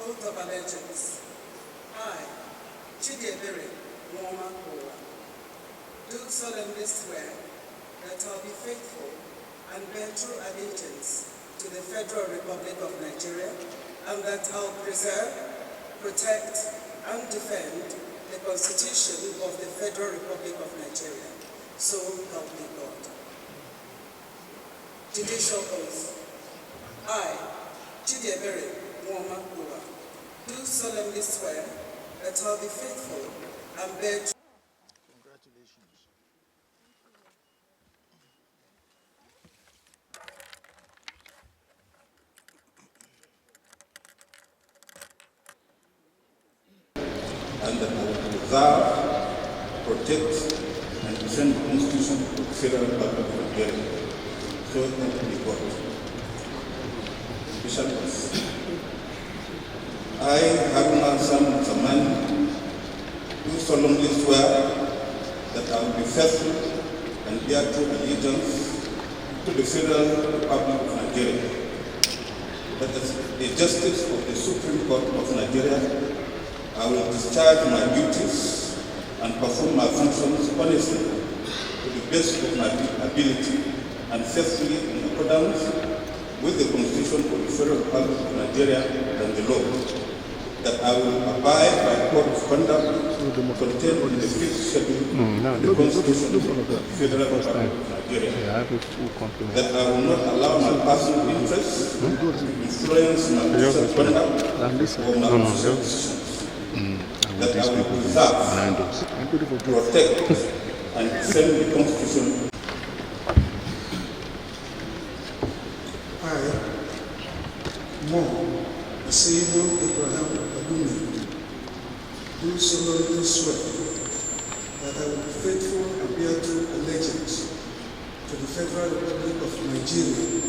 Oath of allegiance. I, do solemnly swear that I will be faithful and bear true allegiance to the Federal Republic of Nigeria, and that I will preserve, protect, and defend the Constitution of the Federal Republic of Nigeria. So help me God. Judicial oath. I, do solemnly swear that I will be faithful and bear true. Congratulations. And that I will preserve, protect, and defend the Constitution of the Federal Republic of Nigeria. So help me God. Bishop, I, Haruna Sam Zamani, do solemnly swear that I will be faithful and bear true allegiance to the Federal Republic of Nigeria, that as a justice of the Supreme Court of Nigeria, I will discharge my duties and perform my functions honestly to the best of my ability and faithfully in accordance with the Constitution of the Federal Republic of Nigeria and the law, that I will abide by the code of conduct contained in the 5th schedule of the Constitution of the Federal Republic of Nigeria, that I will not allow my personal interests to influence my official conduct or my official decisions, that I will preserve, protect, and defend the Constitution. Do solemnly swear that I will be faithful and bear true allegiance to the Federal Republic of Nigeria,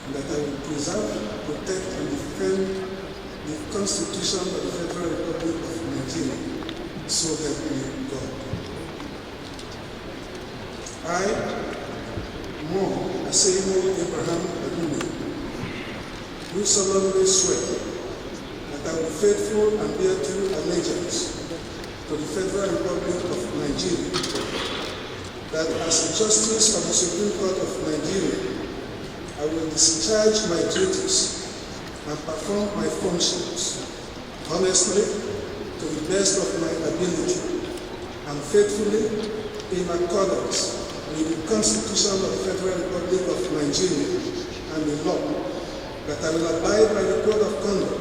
and that I will preserve, protect, and defend the Constitution of the Federal Republic of Nigeria. So help me God. I, Mo Aseyimo Abraham Adumi, do solemnly swear that I will be faithful and bear true allegiance to the Federal Republic of Nigeria, that as a justice of the Supreme Court of Nigeria, I will discharge my duties and perform my functions honestly to the best of my ability and faithfully in accordance with the Constitution of the Federal Republic of Nigeria and the law, that I will abide by the code of conduct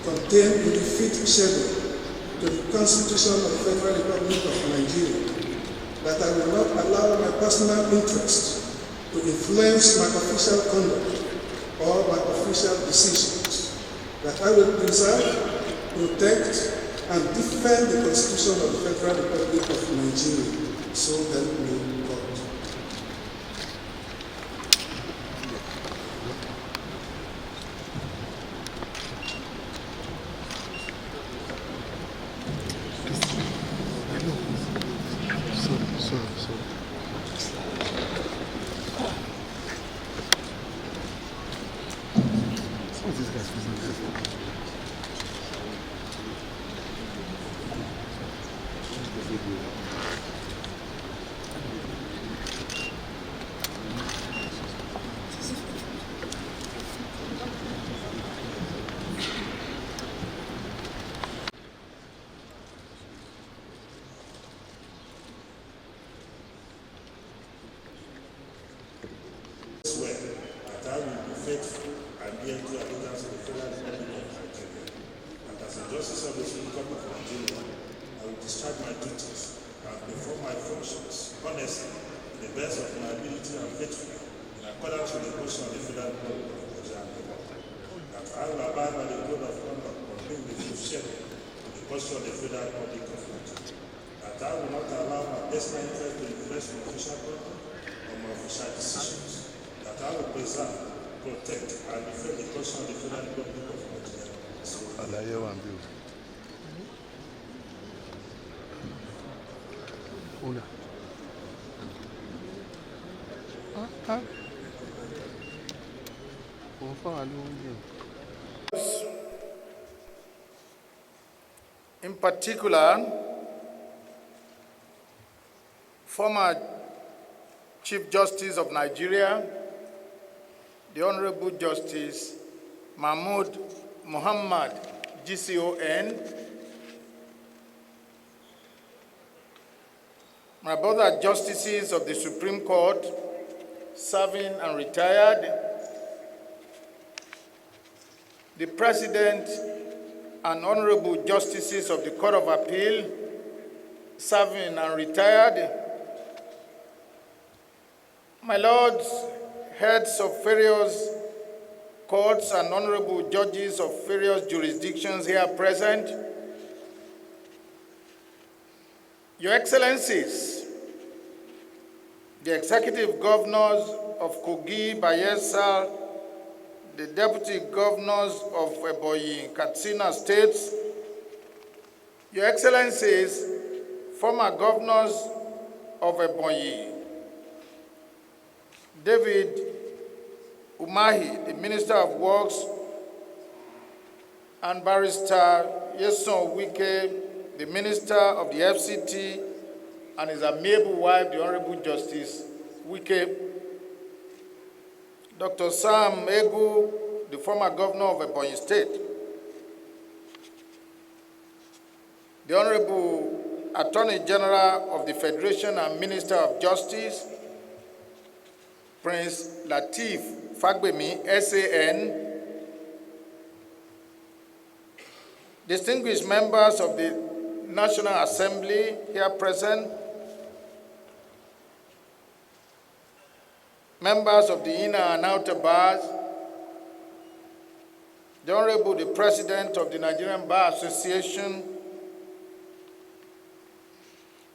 contained in the 5th schedule to the Constitution of the Federal Republic of Nigeria, that I will not allow my personal interest to influence my official conduct or my official decisions, that I will preserve, protect, and defend the Constitution of the Federal Republic of Nigeria. So help me God. that I will be faithful and bear true allegiance to the Federal Republic of Nigeria, and as a Justice of the Supreme Court of Nigeria, I will discharge my duties and perform my functions honestly, to the best of my ability and faithfully, in accordance with the Constitution of the Federal Republic of Nigeria, that I will abide by the code of conduct contained in the schedule of the Constitution of the Federal Republic of Nigeria, that I will not allow my personal interest to influence my official conduct or my official decisions, that I will preserve, protect, and defend the Constitution of the Federal Republic of Nigeria. In particular, former Chief Justice of Nigeria, the Honorable Justice Mahmoud Muhammad, GCON, my brother Justices of the Supreme Court, serving and retired, the President and Honorable Justices of the Court of Appeal, serving and retired, my lords, heads of various courts and honorable judges of various jurisdictions here present, Your Excellencies, the Executive Governors of Kogi, Bayelsa, the Deputy Governors of Ebonyi, Katsina States, Your Excellencies, former Governors of Ebonyi, David Umahi, the Minister of Works, and Barrister Nyesom Wike, the Minister of the FCT, and his amiable wife, the Honorable Justice Wike, Dr. Sam Egu, the former Governor of Ebonyi State, the Honorable Attorney General of the Federation and Minister of Justice, Prince Lateef Fagbemi, SAN, distinguished members of the National Assembly here present, members of the inner and outer bars, the Honorable the President of the Nigerian Bar Association,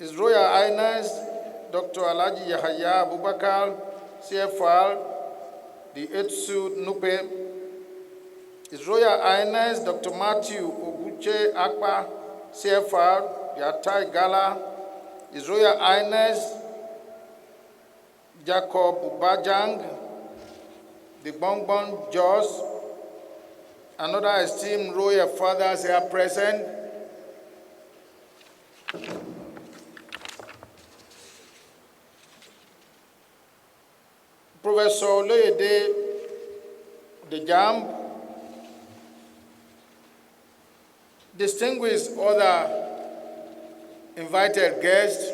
His Royal Highness Dr. Alhaji Yahaya Abubakar, CFR, the Etsu Nupe, His Royal Highness Dr. Matthew Oguche Akpa, CFR, the Atai Gala, His Royal Highness Jacob Ubajang, the Bongbong Jos, and other esteemed royal fathers here present, Professor Oloyede Dejamb, distinguished other invited guests,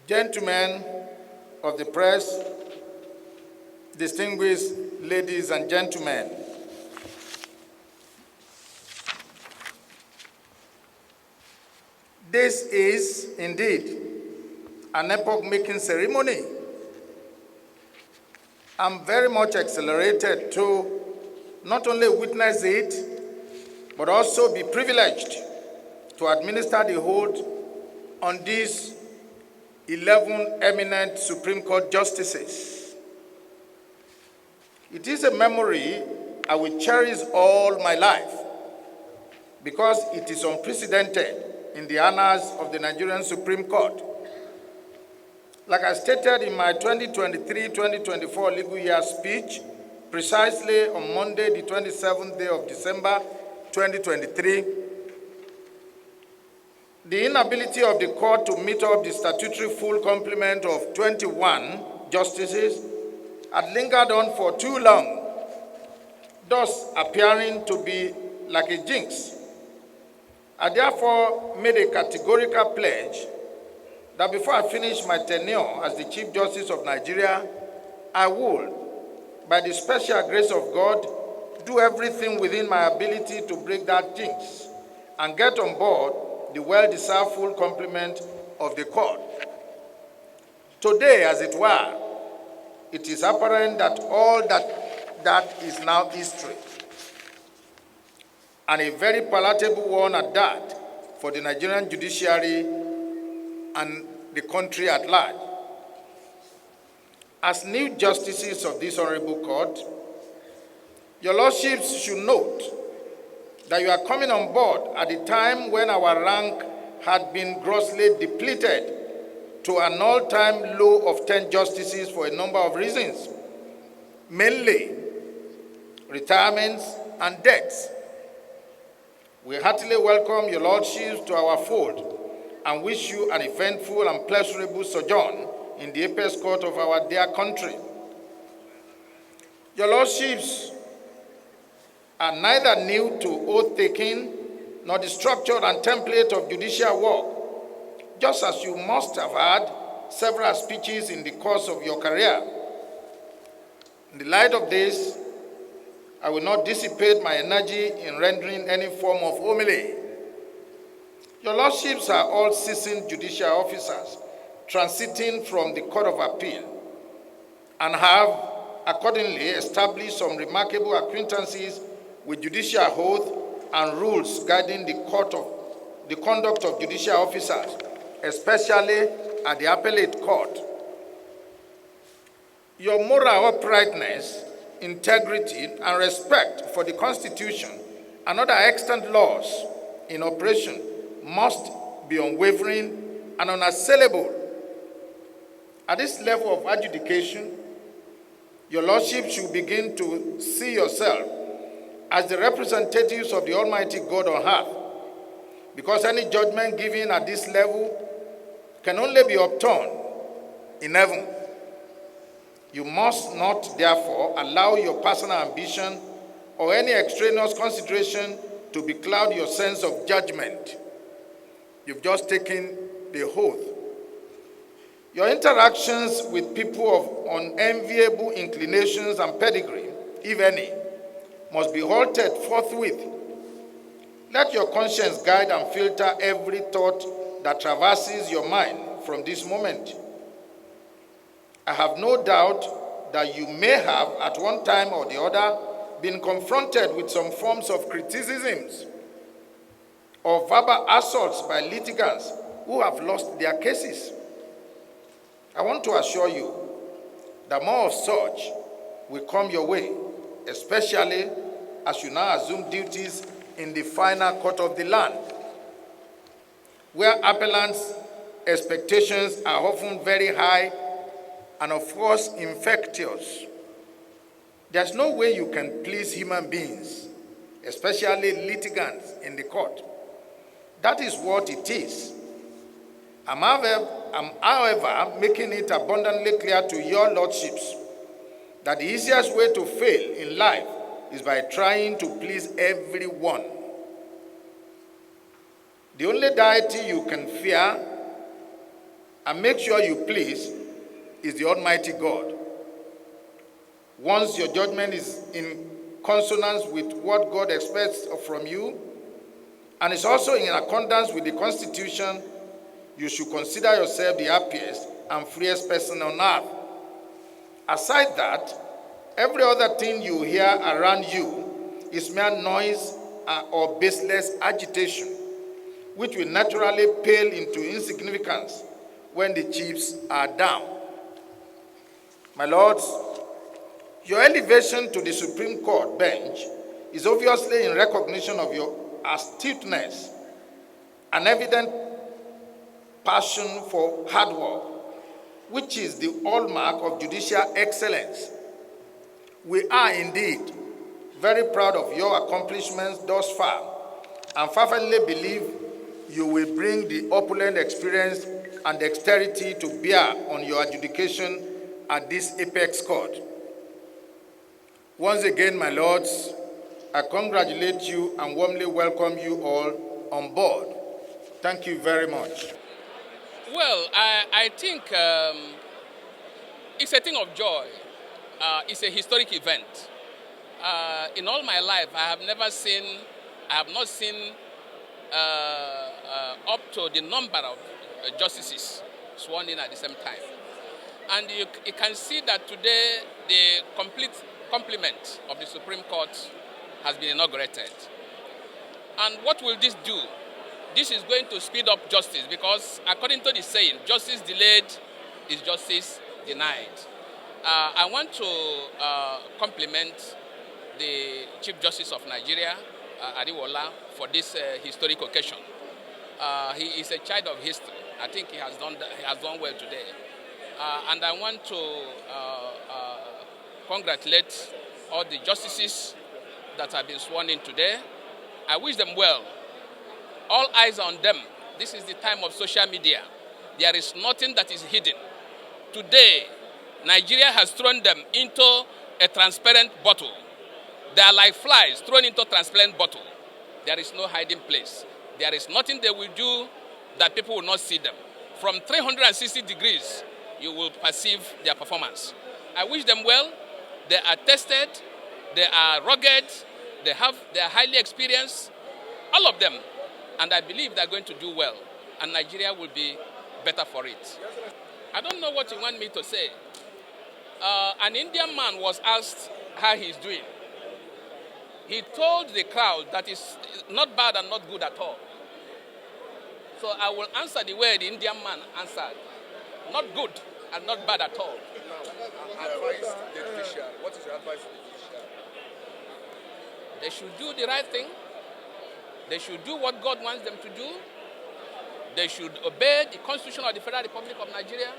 gentlemen of the press, distinguished ladies and gentlemen, this is indeed an epoch-making ceremony. I'm very much exhilarated to not only witness it, but also be privileged to administer the oath on these 11 eminent Supreme Court justices. It is a memory I will cherish all my life because it is unprecedented in the annals of the Nigerian Supreme Court. Like I stated in my 2023-2024 legal year speech, precisely on Monday, the 27th day of December, 2023, the inability of the court to meet up the statutory full complement of 21 justices had lingered on for too long, thus appearing to be like a jinx. I therefore made a categorical pledge that before I finish my tenure as the Chief Justice of Nigeria, I will, by the special grace of God, do everything within my ability to break that jinx and get on board the well-deserved full complement of the court. Today, as it were, it is apparent that all that is now history, and a very palatable one at that, for the Nigerian judiciary and the country at large. As new justices of this honorable court, your lordships should note that you are coming on board at a time when our rank had been grossly depleted to an all-time low of 10 justices for a number of reasons, mainly retirements and deaths. We heartily welcome your lordships to our fold and wish you an eventful and pleasurable sojourn in the apex court of our dear country. Your lordships are neither new to oath-taking nor the structure and template of judicial work, just as you must have had several speeches in the course of your career. In the light of this, I will not dissipate my energy in rendering any form of homily. Your lordships are all seasoned judicial officers transiting from the Court of Appeal and have accordingly established some remarkable acquaintances with judicial oath and rules guiding the conduct of judicial officers, especially at the appellate court. Your moral uprightness, integrity, and respect for the Constitution and other extant laws in operation must be unwavering and unassailable. At this level of adjudication, your lordship should begin to see yourself as the representatives of the Almighty God on earth, because any judgment given at this level can only be obtained in heaven. You must not, therefore, allow your personal ambition or any extraneous consideration to becloud your sense of judgment. You've just taken the oath. Your interactions with people of unenviable inclinations and pedigree, if any, must be halted forthwith. Let your conscience guide and filter every thought that traverses your mind from this moment. I have no doubt that you may have, at one time or the other, been confronted with some forms of criticisms or verbal assaults by litigants who have lost their cases. I want to assure you that more of such will come your way, especially as you now assume duties in the final court of the land, where appellants' expectations are often very high and of course infectious. There's no way you can please human beings, especially litigants in the court. That is what it is. I'm however making it abundantly clear to your lordships that the easiest way to fail in life is by trying to please everyone. The only deity you can fear and make sure you please is the Almighty God. Once your judgment is in consonance with what God expects from you, and is also in accordance with the Constitution, you should consider yourself the happiest and freest person on earth. Aside that, every other thing you hear around you is mere noise or baseless agitation, which will naturally pale into insignificance when the chips are down. My lords, your elevation to the Supreme Court bench is obviously in recognition of your astuteness and evident passion for hard work, which is the hallmark of judicial excellence. We are indeed very proud of your accomplishments thus far and fervently believe you will bring the opulent experience and dexterity to bear on your adjudication at this apex court. Once again, my lords, I congratulate you and warmly welcome you all on board. Thank you very much. Well, I think it's a thing of joy. It's a historic event. In all my life, I have not seen up to the number of justices sworn in at the same time. And you can see that today the complete complement of the Supreme Court has been inaugurated. And what will this do? This is going to speed up justice because according to the saying, justice delayed is justice denied. I want to compliment the Chief Justice of Nigeria, ARIWOOLA, for this historic occasion. He is a child of history. I think he has done well today. And I want to congratulate all the justices that have been sworn in today. I wish them well. All eyes on them. This is the time of social media. There is nothing that is hidden. Today, Nigeria has thrown them into a transparent bottle. They are like flies thrown into a transparent bottle. There is no hiding place. There is nothing they will do that people will not see them. From 360 degrees, you will perceive their performance. I wish them well. They are tested. They are rugged. They are highly experienced. All of them. And I believe they are going to do well. And Nigeria will be better for it. I don't know what you want me to say. An Indian man was asked how he's doing. He told the crowd that it's not bad and not good at all. So I will answer the way the Indian man answered. Not good and not bad at all. Advice to the judiciary. What is your advice to the judiciary? They should do the right thing. They should do what God wants them to do. They should obey the Constitution of the Federal Republic of Nigeria.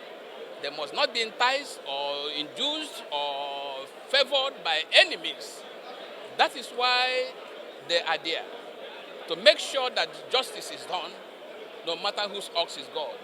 They must not be enticed or induced or favored by any means. That is why they are there, to make sure that justice is done, no matter whose ox is God.